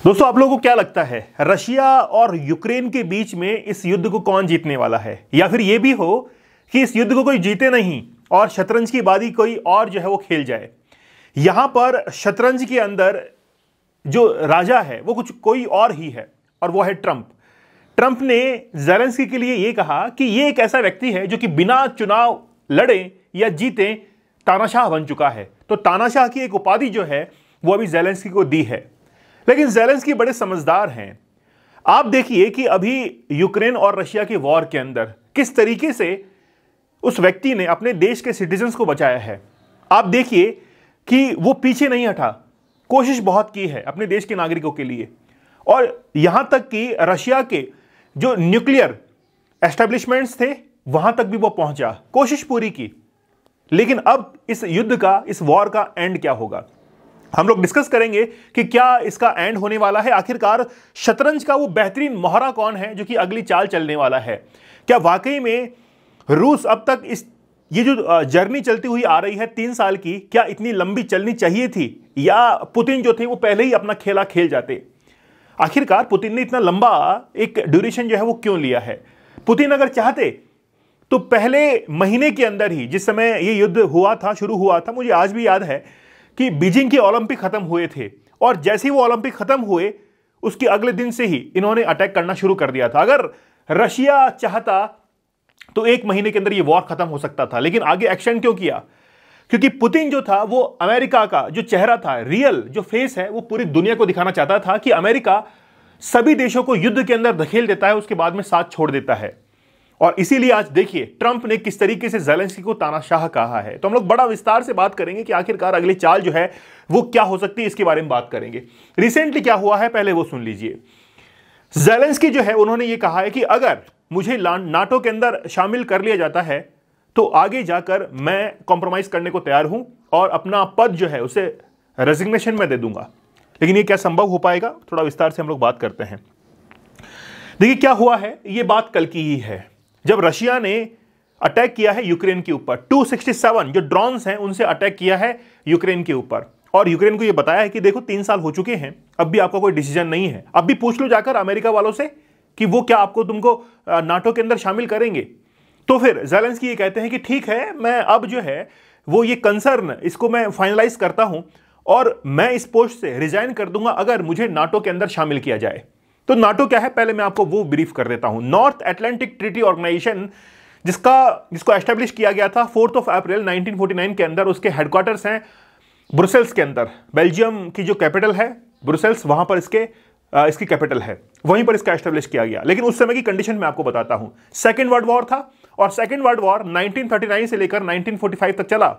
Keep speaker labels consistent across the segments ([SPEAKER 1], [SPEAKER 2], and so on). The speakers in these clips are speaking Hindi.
[SPEAKER 1] दोस्तों, आप लोगों को क्या लगता है रशिया और यूक्रेन के बीच में इस युद्ध को कौन जीतने वाला है? या फिर यह भी हो कि इस युद्ध को कोई जीते नहीं और शतरंज की बाजी कोई और जो है वो खेल जाए। यहां पर शतरंज के अंदर जो राजा है वो कुछ कोई और ही है और वो है ट्रंप। ट्रंप ने ज़ेलेंस्की के लिए यह कहा कि यह एक ऐसा व्यक्ति है जो कि बिना चुनाव लड़े या जीते तानाशाह बन चुका है। तो तानाशाह की एक उपाधि जो है वो अभी ज़ेलेंस्की को दी है। लेकिन ज़ेलेंस्की बड़े समझदार हैं। आप देखिए कि अभी यूक्रेन और रशिया के वॉर के अंदर किस तरीके से उस व्यक्ति ने अपने देश के सिटीजन्स को बचाया है। आप देखिए कि वो पीछे नहीं हटा, कोशिश बहुत की है अपने देश के नागरिकों के लिए, और यहां तक कि रशिया के जो न्यूक्लियर एस्टेब्लिशमेंट्स थे वहां तक भी वो पहुंचा, कोशिश पूरी की। लेकिन अब इस युद्ध का, इस वॉर का एंड क्या होगा, हम लोग डिस्कस करेंगे कि क्या इसका एंड होने वाला है। आखिरकार शतरंज का वो बेहतरीन मोहरा कौन है जो कि अगली चाल चलने वाला है। क्या वाकई में रूस अब तक ये जो जर्नी चलती हुई आ रही है 3 साल की, क्या इतनी लंबी चलनी चाहिए थी, या पुतिन जो थे वो पहले ही अपना खेला खेल जाते? आखिरकार पुतिन ने इतना लंबा एक ड्यूरेशन जो है वो क्यों लिया है? पुतिन अगर चाहते तो पहले महीने के अंदर ही, जिस समय ये युद्ध हुआ था, शुरू हुआ था, मुझे आज भी याद है कि बीजिंग के ओलंपिक खत्म हुए थे और जैसे ही वो ओलंपिक खत्म हुए उसके अगले दिन से ही इन्होंने अटैक करना शुरू कर दिया था। अगर रशिया चाहता तो 1 महीने के अंदर ये वॉर खत्म हो सकता था, लेकिन आगे एक्शन क्यों किया? क्योंकि पुतिन जो था वो अमेरिका का जो चेहरा था, रियल जो फेस है, वो पूरी दुनिया को दिखाना चाहता था कि अमेरिका सभी देशों को युद्ध के अंदर धकेल देता है, उसके बाद में साथ छोड़ देता है। और इसीलिए आज देखिए ट्रंप ने किस तरीके से ज़ेलेंस्की को तानाशाह कहा है। तो हम लोग बड़ा विस्तार से बात करेंगे कि आखिरकार अगली चाल जो है वो क्या हो सकती है, इसके बारे में बात करेंगे। रिसेंटली क्या हुआ है पहले वो सुन लीजिए। ज़ेलेंस्की जो है उन्होंने ये कहा है कि अगर मुझे नाटो के अंदर शामिल कर लिया जाता है तो आगे जाकर मैं कॉम्प्रोमाइज करने को तैयार हूं और अपना पद जो है उसे रेजिग्नेशन में दे दूंगा। लेकिन ये क्या संभव हो पाएगा, थोड़ा विस्तार से हम लोग बात करते हैं। देखिए क्या हुआ है, ये बात कल की ही है जब रशिया ने अटैक किया है यूक्रेन के ऊपर। 267 जो ड्रोन्स हैं उनसे अटैक किया है यूक्रेन के ऊपर, और यूक्रेन को यह बताया है कि देखो 3 साल हो चुके हैं, अब भी आपका कोई डिसीजन नहीं है। अब भी पूछ लो जाकर अमेरिका वालों से कि वो क्या तुमको नाटो के अंदर शामिल करेंगे। तो फिर ज़ेलेंस्की ये कहते हैं कि ठीक है, मैं अब जो है वो ये कंसर्न इसको मैं फाइनलाइज करता हूं और मैं इस पोस्ट से रिजाइन कर दूंगा अगर मुझे नाटो के अंदर शामिल किया जाए। तो नाटो क्या है, पहले मैं आपको वो ब्रीफ कर देता हूं। नॉर्थ अटलांटिक ट्रीटी ऑर्गेनाइजेशन जिसको एस्टेब्लिश किया गया था 4 अप्रैल 1949 के अंदर, उसके हेडक्वार्टर्स हैं ब्रुसेल्स के अंदर। बेल्जियम की जो कैपिटल है ब्रुसेल्स, वहां पर इसकी कैपिटल है, वहीं पर इसका एस्टेब्लिश किया गया। लेकिन उस समय की कंडीशन मैं आपको बताता हूं। सेकेंड वर्ल्ड वॉर था और सेकेंड वर्ल्ड वॉर 1939 से लेकर 1945 तक चला।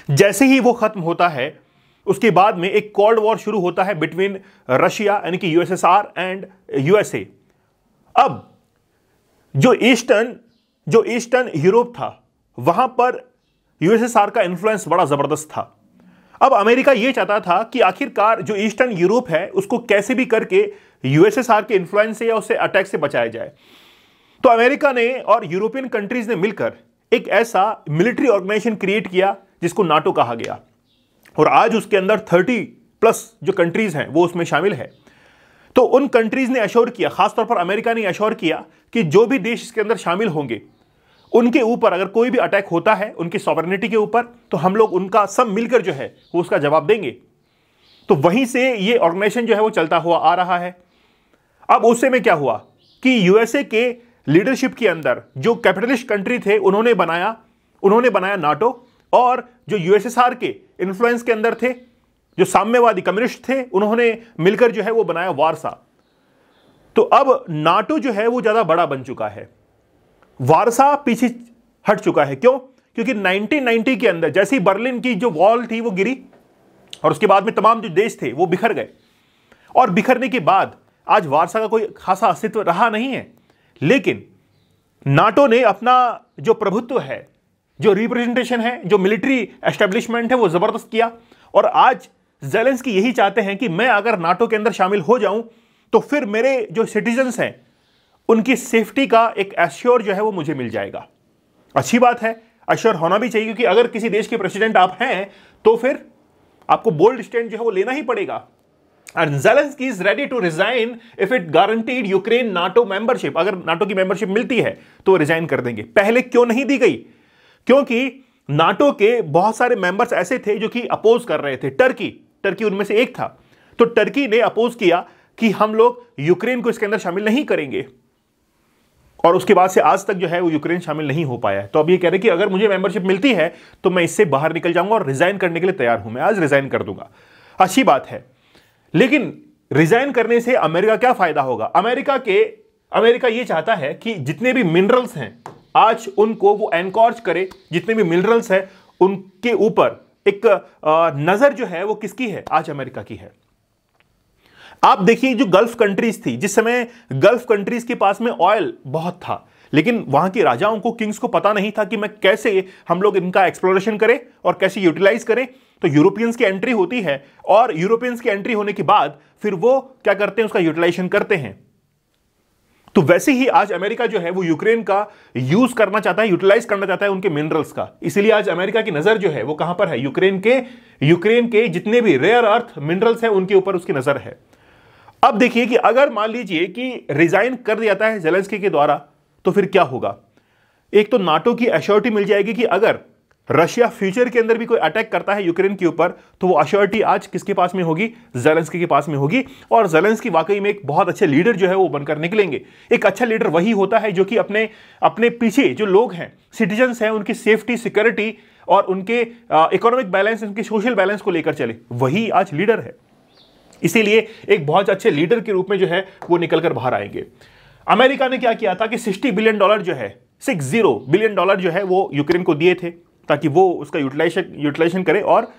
[SPEAKER 1] जैसे ही वो खत्म होता है उसके बाद में एक कोल्ड वॉर शुरू होता है बिटवीन रशिया यानी कि यूएसएसआर एंड यूएसए। अब जो ईस्टर्न यूरोप था वहां पर यूएसएसआर का इन्फ्लुएंस बड़ा जबरदस्त था। अब अमेरिका यह चाहता था कि आखिरकार जो ईस्टर्न यूरोप है उसको कैसे भी करके यूएसएसआर के इन्फ्लुएंस से या उससे अटैक से बचाया जाए। तो अमेरिका ने और यूरोपियन कंट्रीज ने मिलकर एक ऐसा मिलिट्री ऑर्गेनाइजेशन क्रिएट किया जिसको नाटो कहा गया, और आज उसके अंदर 30+ जो कंट्रीज हैं वो उसमें शामिल है। तो उन कंट्रीज ने अश्योर किया, खासतौर पर अमेरिका ने अश्योर किया कि जो भी देश इसके अंदर शामिल होंगे उनके ऊपर अगर कोई भी अटैक होता है उनकी सॉवरेनिटी के ऊपर, तो हम लोग उनका सब मिलकर जो है वो उसका जवाब देंगे। तो वहीं से ये ऑर्गेनाइजेशन जो है वो चलता हुआ आ रहा है। अब उससे में क्या हुआ कि यूएसए के लीडरशिप के अंदर जो कैपिटलिस्ट कंट्री थे उन्होंने बनाया नाटो, और जो यूएसएसआर के इन्फ्लुएंस के अंदर थे, जो साम्यवादी कम्युनिस्ट थे, उन्होंने मिलकर जो है वो बनाया वारसा। तो अब नाटो जो है वो ज्यादा बड़ा बन चुका है, वारसा पीछे हट चुका है। क्यों? क्योंकि 1990 के अंदर जैसे ही बर्लिन की जो वॉल थी वो गिरी और उसके बाद में तमाम जो देश थे वो बिखर गए, और बिखरने के बाद आज वारसा का कोई खासा अस्तित्व रहा नहीं है। लेकिन नाटो ने अपना जो प्रभुत्व है, जो रिप्रेजेंटेशन है, जो मिलिट्री एस्टेब्लिशमेंट है, वो जबरदस्त किया। और आज ज़ेलेंस्की यही चाहते हैं कि मैं अगर नाटो के अंदर शामिल हो जाऊं तो फिर मेरे जो सिटीजन्स हैं उनकी सेफ्टी का एक एश्योर जो है वो मुझे मिल जाएगा। अच्छी बात है, एश्योर होना भी चाहिए, क्योंकि अगर किसी देश के प्रेसिडेंट आप हैं तो फिर आपको बोल्ड स्टैंड जो है वो लेना ही पड़ेगा। And Zelensky is ready to resign if it guaranteed Ukraine NATO membership. अगर नाटो की मेंबरशिप मिलती है तो रिजाइन कर देंगे। पहले क्यों नहीं दी गई? क्योंकि नाटो के बहुत सारे मेंबर्स ऐसे थे जो कि अपोज कर रहे थे। टर्की उनमें से एक था। तो टर्की ने अपोज किया कि हम लोग यूक्रेन को इसके अंदर शामिल नहीं करेंगे, और उसके बाद से आज तक जो है वो यूक्रेन शामिल नहीं हो पाया है। तो अब ये कह रहे कि अगर मुझे मेंबरशिप मिलती है तो मैं इससे बाहर निकल जाऊंगा और रिजाइन करने के लिए तैयार हूं, मैं आज रिजाइन कर दूंगा। अच्छी बात है, लेकिन रिजाइन करने से अमेरिका क्या फायदा होगा? अमेरिका ये चाहता है कि जितने भी मिनरल्स हैं आज उनको वो एनकॉर्ज करे, जितने भी मिनरल्स हैं उनके ऊपर एक नजर जो है वो किसकी है? आज अमेरिका की है। आप देखिए जो गल्फ कंट्रीज थी, जिस समय गल्फ कंट्रीज के पास में ऑयल बहुत था, लेकिन वहां के राजाओं को, किंग्स को पता नहीं था कि मैं कैसे हम लोग इनका एक्सप्लोरेशन करें और कैसे यूटिलाइज करें। तो यूरोपियंस की एंट्री होती है, और यूरोपियंस की एंट्री होने के बाद फिर वो क्या करते हैं? उसका यूटिलाइजेशन करते हैं। तो वैसे ही आज अमेरिका जो है वो यूक्रेन का यूज करना चाहता है, यूटिलाइज करना चाहता है उनके मिनरल्स का। इसीलिए आज अमेरिका की नजर जो है वो कहां पर है? यूक्रेन के जितने भी रेयर अर्थ मिनरल्स हैं उनके ऊपर उसकी नजर है। अब देखिए कि अगर मान लीजिए कि रिजाइन कर दिया जाता है जेलेंस्की के द्वारा, तो फिर क्या होगा? एक तो नाटो की एश्योरिटी मिल जाएगी कि अगर रशिया फ्यूचर के अंदर भी कोई अटैक करता है यूक्रेन के ऊपर, तो वो एश्योरिटी आज किसके पास में होगी? जेलेंस्की के पास में होगी। और जेलेंस्की वाकई में एक बहुत अच्छे लीडर जो है वो बनकर निकलेंगे। एक अच्छा लीडर वही होता है जो कि अपने पीछे जो लोग हैं, सिटीजन्स हैं, उनकी सेफ्टी, सिक्योरिटी और उनके इकोनॉमिक बैलेंस, उनके सोशल बैलेंस को लेकर चले, वही आज लीडर है। इसीलिए एक बहुत अच्छे लीडर के रूप में जो है वो निकलकर बाहर आएंगे। अमेरिका ने क्या किया था कि $60 बिलियन जो है, $60 बिलियन जो है वो यूक्रेन को दिए थे, ताकि वो उसका यूटिलाइजेशन करे और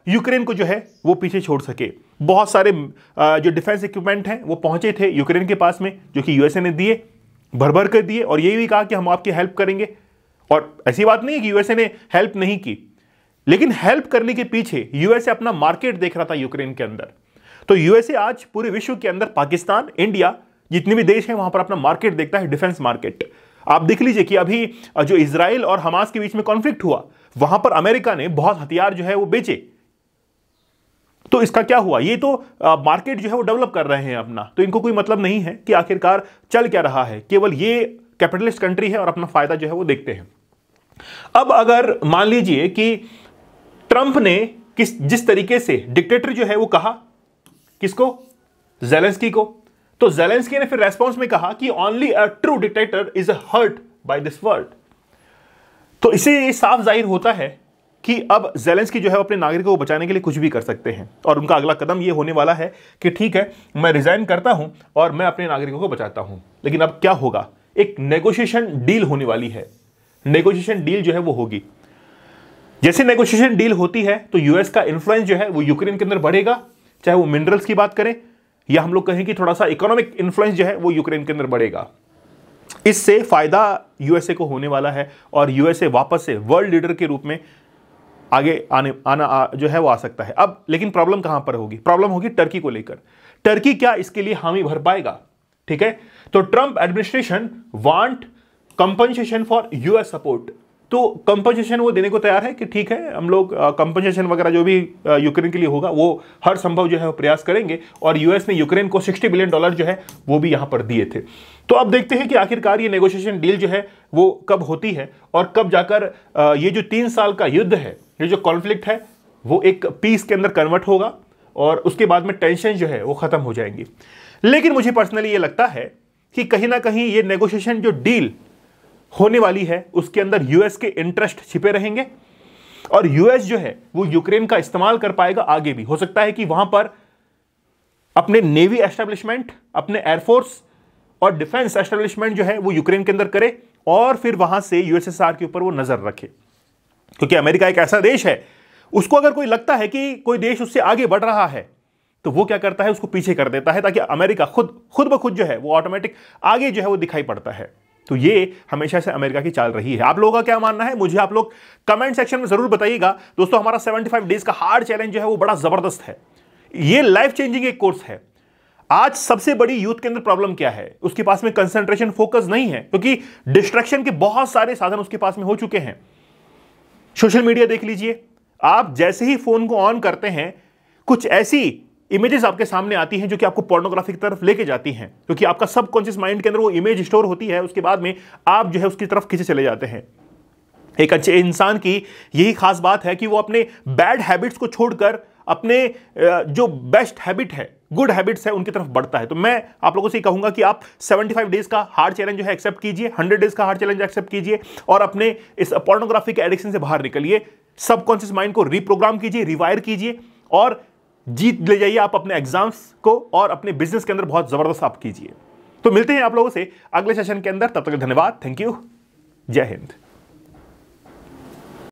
[SPEAKER 1] यूक्रेन को जो है वो पीछे छोड़ सके। बहुत सारे जो डिफेंस इक्विपमेंट हैं वो पहुंचे थे यूक्रेन के पास में, जो कि यूएसए ने दिए, भर कर दिए, और ये भी कहा कि हम आपकी हेल्प करेंगे। और ऐसी बात नहीं है कि यूएसए ने हेल्प नहीं की, लेकिन हेल्प करने के पीछे यूएसए अपना मार्केट देख रहा था यूक्रेन के अंदर। तो यूएसए आज पूरे विश्व के अंदर पाकिस्तान, इंडिया, जितने भी देश हैं वहां पर अपना मार्केट देखता है, डिफेंस मार्केट। आप देख लीजिए कि अभी जो इजराइल और हमास के बीच में कॉन्फ्लिक्ट हुआ, वहां पर अमेरिका ने बहुत हथियार जो है वो बेचे। तो इसका क्या हुआ? ये तो मार्केट जो है वो डेवलप कर रहे हैं अपना, तो इनको कोई मतलब नहीं है कि आखिरकार चल क्या रहा है। केवल ये कैपिटलिस्ट कंट्री है और अपना फायदा जो है वो देखते हैं। अब अगर मान लीजिए कि ट्रंप ने जिस तरीके से डिक्टेटर जो है वो कहा, किसको? जेलेंस्की को। तो जेलेंस्की ने फिर रेस्पॉन्स में कहा कि only a true dictator is hurt by this word. तो इससे ये साफ जाहिर होता है कि अब जेलेंस्की जो है अपने नागरिकों को बचाने के लिए कुछ भी कर सकते हैं, और उनका अगला कदम ये होने वाला है कि ठीक है, मैं रिजाइन करता हूं और मैं अपने नागरिकों को बचाता हूं। लेकिन अब क्या होगा? एक नेगोशिएशन डील होने वाली है। नेगोशिएशन डील जो है वो होगी। जैसे नेगोशिएशन डील होती है तो यूएस का इन्फ्लुएंस जो है वो यूक्रेन के अंदर बढ़ेगा, चाहे वो मिनरल्स की बात करें या हम लोग कहें कि थोड़ा सा इकोनॉमिक इन्फ्लुएंस जो है वो यूक्रेन के अंदर बढ़ेगा। इससे फायदा यूएसए को होने वाला है और यूएसए वापस से वर्ल्ड लीडर के रूप में आगे जो है वो आ सकता है। अब लेकिन प्रॉब्लम कहां पर होगी? प्रॉब्लम होगी टर्की को लेकर। टर्की क्या इसके लिए हामी भर पाएगा? ठीक है, तो Trump administration want compensation for US support. तो कंपनसेशन वो देने को तैयार है कि ठीक है, हम लोग कंपनसेशन वगैरह जो भी यूक्रेन के लिए होगा वो हर संभव जो है वो प्रयास करेंगे। और यूएस ने यूक्रेन को $60 बिलियन जो है वो भी यहां पर दिए थे। तो अब देखते हैं कि आखिरकार ये नेगोशिएशन डील जो है वो कब होती है और कब जाकर ये जो 3 साल का युद्ध है, ये जो कॉन्फ्लिक्ट है, वो एक पीस के अंदर कन्वर्ट होगा और उसके बाद में टेंशन जो है वो खत्म हो जाएंगी। लेकिन मुझे पर्सनली ये लगता है कि कहीं ना कहीं ये नेगोशिएशन जो डील होने वाली है उसके अंदर यूएस के इंटरेस्ट छिपे रहेंगे और यूएस जो है वो यूक्रेन का इस्तेमाल कर पाएगा आगे भी। हो सकता है कि वहां पर अपने नेवी एस्टेब्लिशमेंट, अपने एयरफोर्स और डिफेंस एस्टेब्लिशमेंट जो है वो यूक्रेन के अंदर करे और फिर वहां से यूएसएसआर के ऊपर वो नजर रखे। क्योंकि अमेरिका एक ऐसा देश है, उसको अगर कोई लगता है कि कोई देश उससे आगे बढ़ रहा है तो वो क्या करता है, उसको पीछे कर देता है, ताकि अमेरिका खुद ब खुद जो है वो ऑटोमेटिक आगे जो है वो दिखाई पड़ता है। तो ये हमेशा से अमेरिका की चाल रही है। आप लोगों का क्या मानना है, मुझे आप लोग कमेंट सेक्शन में जरूर बताइएगा। दोस्तों, हमारा 75 डेज का हार्ड चैलेंज जो है वो बड़ा जबरदस्त है। ये लाइफ चेंजिंग एक कोर्स है। आज सबसे बड़ी यूथ के अंदर प्रॉब्लम क्या है? उसके पास में कंसंट्रेशन, फोकस नहीं है, क्योंकि डिस्ट्रैक्शन के बहुत सारे साधन उसके पास में हो चुके हैं। सोशल मीडिया देख लीजिए आप, जैसे ही फोन को ऑन करते हैं कुछ ऐसी इमेजेस आपके सामने आती हैं जो कि आपको पोर्नोग्राफी की तरफ लेके जाती हैं, क्योंकि आपका सबकॉन्शियस माइंड के अंदर वो इमेज स्टोर होती है, उसके बाद में आप जो है उसकी तरफ खींचे चले जाते हैं। एक अच्छे इंसान की यही खास बात है कि वो अपने बैड हैबिट्स को छोड़कर अपने जो बेस्ट हैबिट है, गुड हैबिट्स है, उनकी तरफ बढ़ता है। तो मैं आप लोगों से कहूंगा कि आप 75 डेज का हार्ड चैलेंज जो है एक्सेप्ट कीजिए, 100 डेज का हार्ड चैलेंज एक्सेप्ट कीजिए और अपने इस पोर्नोग्राफी के एडिक्शन से बाहर निकलिए। सबकॉन्शियस माइंड को रिप्रोग्राम कीजिए, रिवायर कीजिए और जीत ले जाइए आप अपने एग्जाम्स को और अपने बिजनेस के अंदर बहुत जबरदस्त आप कीजिए। तो मिलते हैं आप लोगों से अगले सेशन के अंदर, तब तक धन्यवाद, थैंक यू, जय हिंद।